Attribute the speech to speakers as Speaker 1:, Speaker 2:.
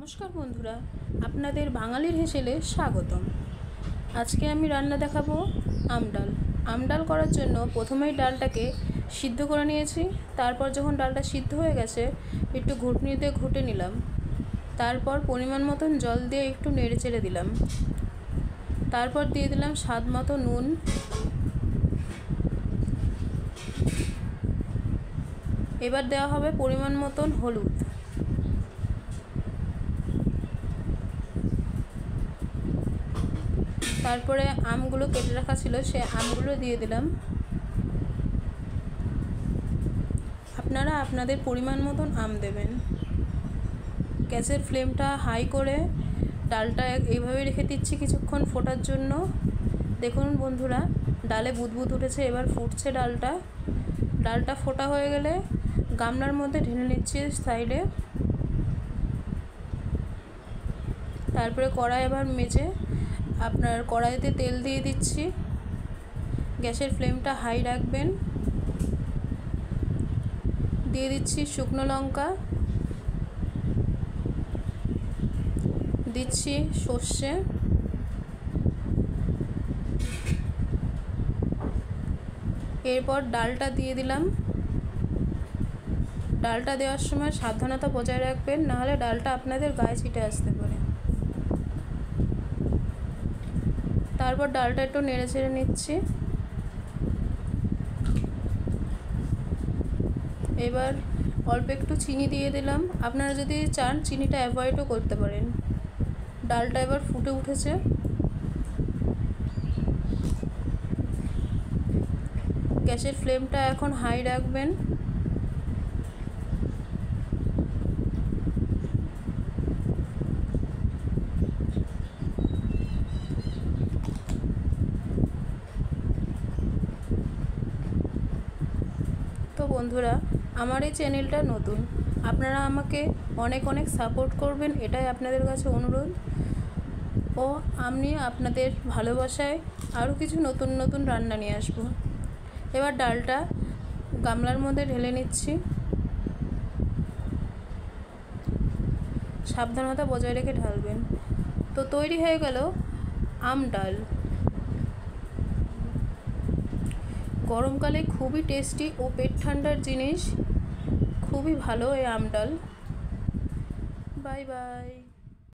Speaker 1: নমস্কার বন্ধুরা, আপনাদের বাঙালির হেসেলে স্বাগতম। আজকে আমি রান্না দেখাবো আমডাল করার জন্য প্রথমেই ডালটাকে সিদ্ধ করে নিয়েছি। তারপর যখন ডালটা সিদ্ধ হয়ে গেছে একটু ঘুটনি দিয়ে ঘুটে নিলাম। তারপর পরিমাণ মতন জল দিয়ে একটু নেড়ে চেড়ে দিলাম। তারপর দিয়ে দিলাম স্বাদ মতো নুন, এবার দেওয়া হবে পরিমাণ মতন হলুদ। তারপরে আমগুলো কেটে রাখা ছিল, সে আমগুলো দিয়ে দিলাম। আপনারা আপনাদের পরিমাণ মতন আম দেবেন। গ্যাসের ফ্লেমটা হাই করে ডালটা এইভাবে রেখে দিচ্ছি কিছুক্ষণ ফোটার জন্য। দেখুন বন্ধুরা, ডালে বুদবুদ উঠেছে, এবার ফুটছে ডালটা ফোটা হয়ে গেলে গামলার মধ্যে ঢেলে নিচ্ছি সাইডে। তারপরে কড়াই এবার মেজে আপনার কড়াইতে তেল দিয়ে দিচ্ছি। গ্যাসের ফ্লেমটা হাই রাখবেন। দিয়ে দিচ্ছি শুকনো লঙ্কা, দিচ্ছি সর্ষে, এরপর ডালটা দিয়ে দিলাম। ডালটা দেওয়ার সময় সাবধানতা বজায় রাখবেন, নাহলে ডালটা আপনাদের গায়ে ছিটে আসতে পারে। তারপর ডালটা একটু নেড়ে চেড়ে নিচ্ছি। এবার অল্প একটু চিনি দিয়ে দিলাম। আপনারা যদি চান চিনিটা অ্যাভয়েডও করতে পারেন। ডালটা এবার ফুটে উঠেছে। গ্যাসের ফ্লেমটা এখন হাই রাখবেন। তো বন্ধুরা, আমার এই চ্যানেলটা নতুন, আপনারা আমাকে অনেক অনেক সাপোর্ট করবেন, এটাই আপনাদের কাছে অনুরোধ। ও আমি আপনাদের ভালোবাসায় আরও কিছু নতুন নতুন রান্না নিয়ে আসব। এবার ডালটা গামলার মধ্যে ঢেলে নিচ্ছি। সাবধানতা বজায় রেখে ঢালবেন। তো তৈরি হয়ে গেল আমডাল। গরমকালে খুবই টেস্টি ও পেট ঠান্ডার জিনিস, খুবই ভালো এই আমডাল। Bye bye.